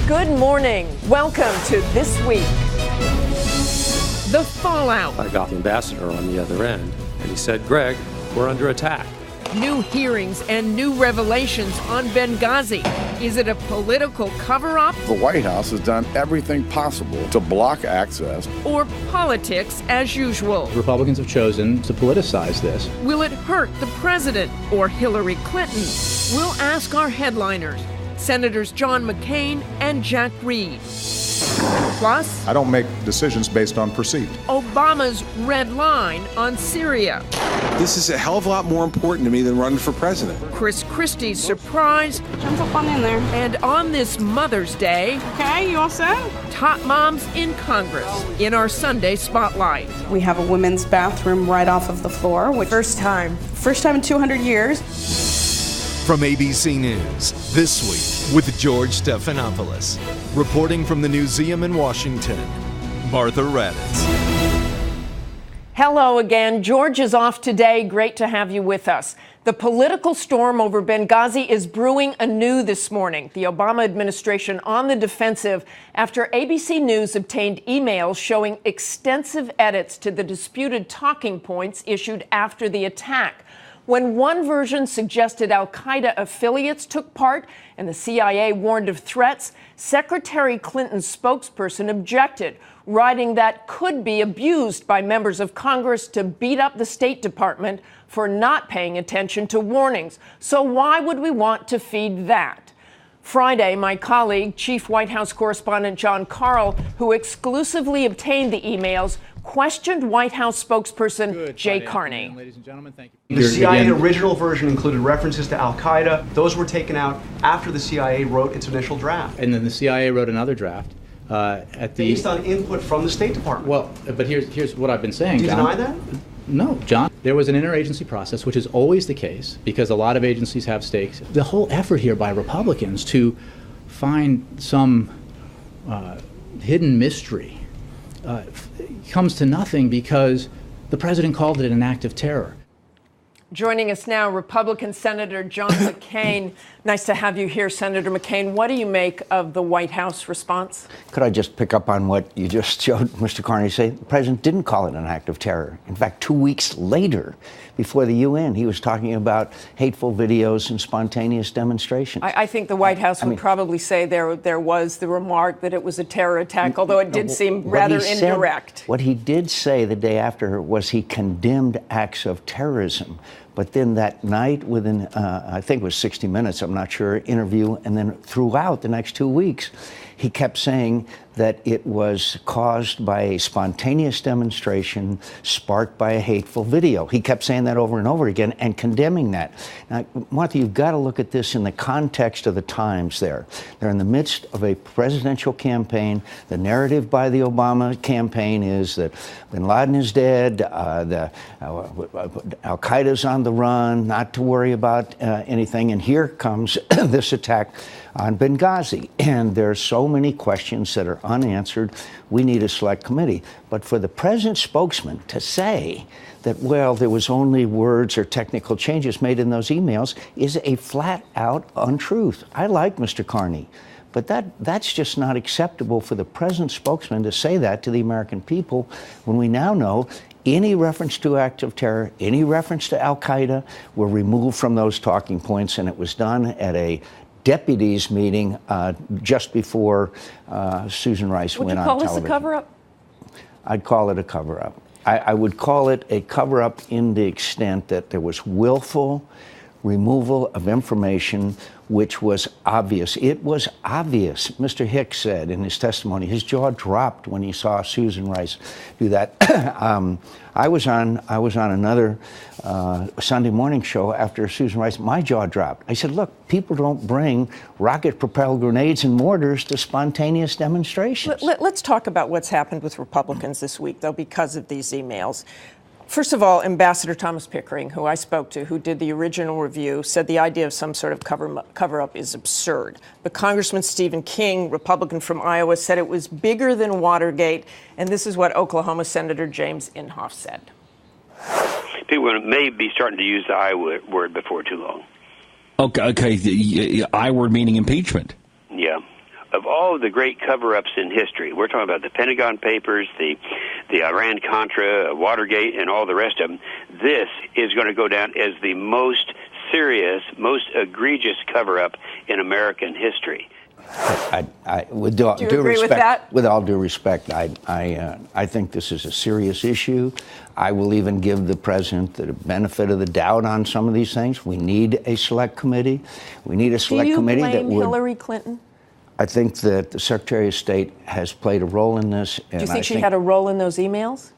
Good morning. Welcome to This Week. The fallout. I got the ambassador on the other end, and he said, Greg, we're under attack. New hearings and new revelations on Benghazi. Is it a political cover-up? The White House has done everything possible to block access. Or politics as usual? Republicans have chosen to politicize this. Will it hurt the president or Hillary Clinton? We'll ask our headliners, Senators John McCain and Jack Reed. Plus, I don't make decisions based on perceived. Obama's red line on Syria. This is a hell of a lot more important to me than running for president. Chris Christie's surprise. Jump up on in there. And on this Mother's Day, Okay, you all set? top moms in Congress in our Sunday Spotlight. We have a women's bathroom right off of the floor. First time in 200 years. From ABC News, This Week with George Stephanopoulos. Reporting from the Newseum in Washington, Martha Raddatz. Hello again. George is off today. Great to have you with us. The political storm over Benghazi is brewing anew this morning. The Obama administration on the defensive after ABC News obtained emails showing extensive edits to the disputed talking points issued after the attack. When one version suggested al-Qaeda affiliates took part and the CIA warned of threats, Secretary Clinton's spokesperson objected, writing that could be abused by members of Congress to beat up the State Department for not paying attention to warnings. So why would we want to feed that? Friday, my colleague, Chief White House Correspondent John Karl, who exclusively obtained the emails, questioned White House spokesperson Jay Carney. Ladies and gentlemen, thank you. The CIA original version included references to al-Qaeda. Those were taken out after the CIA wrote its initial draft. And then the CIA wrote another draft Based on input from the State Department. Well, but here's what I've been saying. Do you John. deny that? No, John. There was an interagency process, which is always the case because a lot of agencies have stakes. The whole effort here by Republicans to find some hidden mystery comes to nothing because the president called it an act of terror. Joining us now, Republican Senator John McCain. Nice to have you here, Senator McCain. What do you make of the White House response? Could I just pick up on what you just showed Mr. Carney say? The president didn't call it an act of terror. In fact, 2 weeks later, before the UN, he was talking about hateful videos and spontaneous demonstrations. I think the White House would probably say there was the remark that it was a terror attack, although it did seem rather indirect. What he did say the day after was he condemned acts of terrorism. But then that night, within, I think it was 60 Minutes, I'm not sure, interview, and then throughout the next 2 weeks, he kept saying that it was caused by a spontaneous demonstration sparked by a hateful video. He kept saying that over and over again and condemning that. Now, Martha, you've got to look at this in the context of the times there. They're in the midst of a presidential campaign. The narrative by the Obama campaign is that bin Laden is dead, al-Qaeda's on the run, not to worry about anything. And here comes this attack on Benghazi. And there's so many questions that are unanswered. We need a select committee. But for the president's spokesman to say that, well, there was only words or technical changes made in those emails is a flat-out untruth. I like Mr. Carney, but that's just not acceptable for the president's spokesman to say that to the American people when we now know any reference to act of terror, any reference to al-Qaeda were removed from those talking points, and it was done at a deputies meeting just before Susan Rice went on television. Would you call this a cover-up? I'd call it a cover-up. I would call it a cover-up in the extent that there was willful removal of information which was obvious. It was obvious. Mr. Hicks said in his testimony, his jaw dropped when he saw Susan Rice do that. I was on another Sunday morning show after Susan Rice. My jaw dropped. I said, look, people don't bring rocket-propelled grenades and mortars to spontaneous demonstrations. Let's talk about what's happened with Republicans this week, though, because of these emails. First of all, Ambassador Thomas Pickering, who I spoke to, who did the original review, said the idea of some sort of cover-up is absurd. But Congressman Stephen King, Republican from Iowa, said it was bigger than Watergate. And this is what Oklahoma Senator James Inhofe said. People may be starting to use the I word before too long. Okay. The I word meaning impeachment. Yeah. of all of the great cover-ups in history, we're talking about the Pentagon Papers, the Iran-Contra, Watergate, and all the rest of them, this is going to go down as the most serious, most egregious cover-up in American history. With all Do you due agree with respect, that? with all due respect, I think this is a serious issue. I will even give the president the benefit of the doubt on some of these things. We need a select committee. We need a select committee that would. Do you blame Hillary Clinton? I think that the Secretary of State has played a role in this. Do you think she had a role in those emails?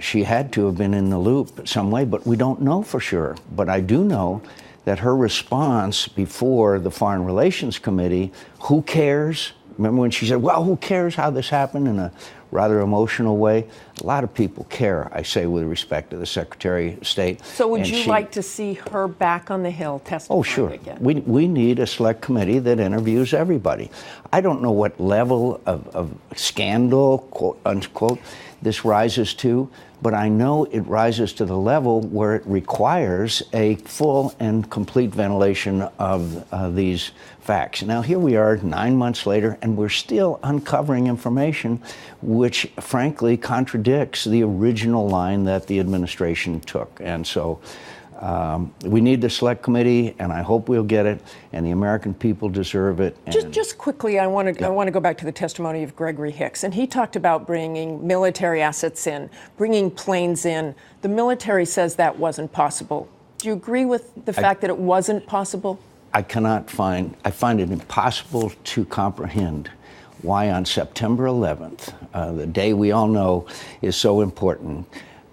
She had to have been in the loop some way, but we don't know for sure. But I do know that her response before the Foreign Relations Committee, who cares? Remember when she said, well, who cares how this happened, in a rather emotional way? A lot of people care, I say, with respect to the Secretary of State. So would you like to see her back on the Hill testifying Oh, sure. again? We need a select committee that interviews everybody. I don't know what level of scandal, quote unquote, this rises to, but I know it rises to the level where it requires a full and complete ventilation of these facts. Now, here we are 9 months later, and we're still uncovering information which, frankly, contradicts the original line that the administration took. And so we need the select committee, and I hope we'll get it, and the American people deserve it. Just quickly, I want to go back to the testimony of Gregory Hicks, and he talked about bringing military assets in, bringing planes in. The military says that wasn't possible. Do you agree with the fact that it wasn't possible? I find it impossible to comprehend why on September 11th, the day we all know is so important,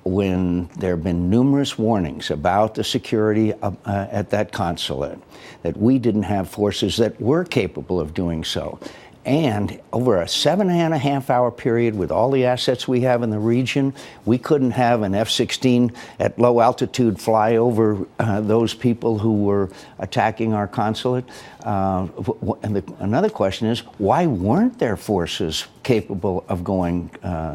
when there have been numerous warnings about the security at that consulate, that we didn't have forces that were capable of doing so. And over a 7.5-hour period, with all the assets we have in the region, we couldn't have an F-16 at low altitude fly over those people who were attacking our consulate. Another question is, why weren't there forces capable of going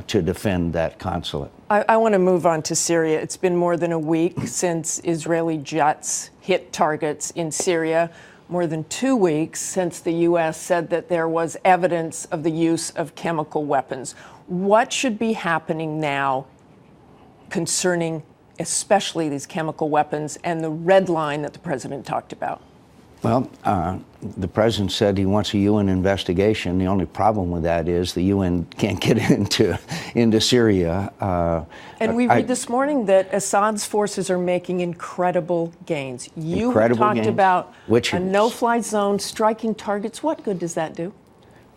to defend that consulate? I want to move on to Syria. It's been more than a week since Israeli jets hit targets in Syria. More than 2 weeks since the U.S. said that there was evidence of the use of chemical weapons. What should be happening now concerning especially these chemical weapons and the red line that the president talked about? Well, the president said he wants a UN investigation. The only problem with that is the UN can't get into Syria. And we read this morning that Assad's forces are making incredible gains. You talked about a no-fly zone striking targets. What good does that do?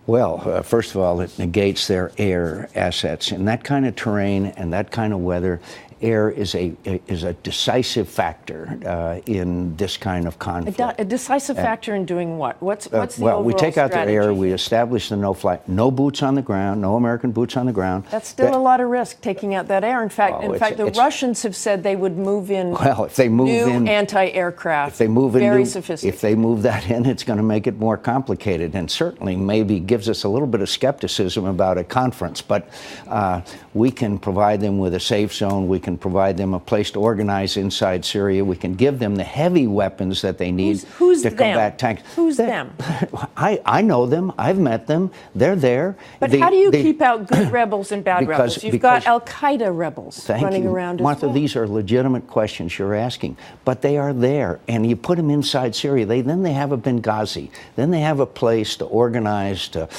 Well, first of all, it negates their air assets. In that kind of terrain and that kind of weather, air is a decisive factor in this kind of conflict. A decisive factor in doing what? What's the overall we take out strategy? their air, we establish the no-fly, no boots on the ground, no American boots on the ground. That's still a lot of risk, taking out that air. In fact, the Russians have said they would move in new anti-aircraft. If they move in, very sophisticated. If they move that in, it's going to make it more complicated, and certainly maybe gives us a little bit of skepticism about a conference. But we can provide them with a safe zone. We can provide them a place to organize inside Syria. We can give them the heavy weapons that they need to combat tanks. Who's them? I know them. I've met them. They're there. But how do you keep out good rebels and bad rebels? You've got al-Qaeda rebels running around Martha, as well. these are legitimate questions you're asking, but they are there, and you put them inside Syria. Then they have a Benghazi. Then they have a place to organize, to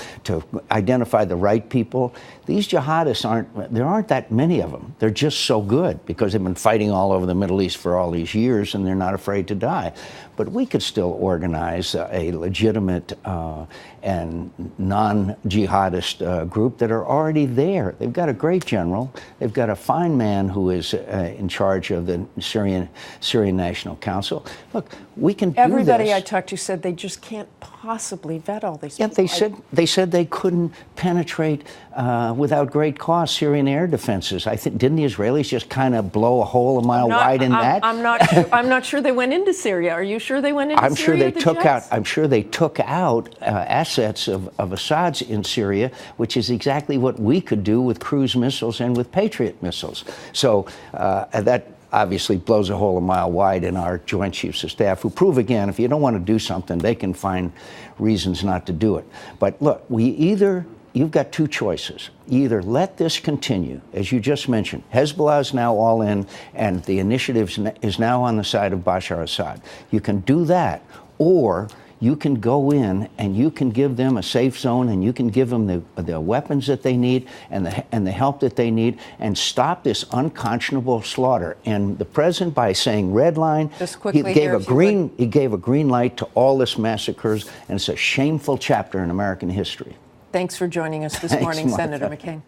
identify the right people. These jihadists there aren't that many of them. They're just so good because they've been fighting all over the Middle East for all these years, and they're not afraid to die. But we could still organize a legitimate and non-jihadist group that are already there. They've got a great general. They've got a fine man who is in charge of the Syrian National Council. Look, we can do this. Everybody I talked to said they just can't possibly vet all these people. Yeah, they said they couldn't penetrate without great cost Syrian air defenses. Didn't the Israelis just kind of blow a hole a mile wide in that? I'm not sure they went into Syria. Are you sure they went into I'm Syria? I'm sure they took out assets of Assad's in Syria, which is exactly what we could do with cruise missiles and with Patriot missiles. So obviously blows a hole a mile wide in our Joint Chiefs of Staff, who prove again, if you don't want to do something, they can find reasons not to do it. But look, you've got two choices. You either let this continue, as you just mentioned. Hezbollah is now all in, and the initiative is now on the side of Bashar Assad. You can do that, or you can go in and you can give them a safe zone, and you can give them the weapons that they need and the help that they need, and stop this unconscionable slaughter. And the president, by saying red line, he gave a green light to all this massacres, and it's a shameful chapter in American history. Thanks for joining us this morning, Senator McCain.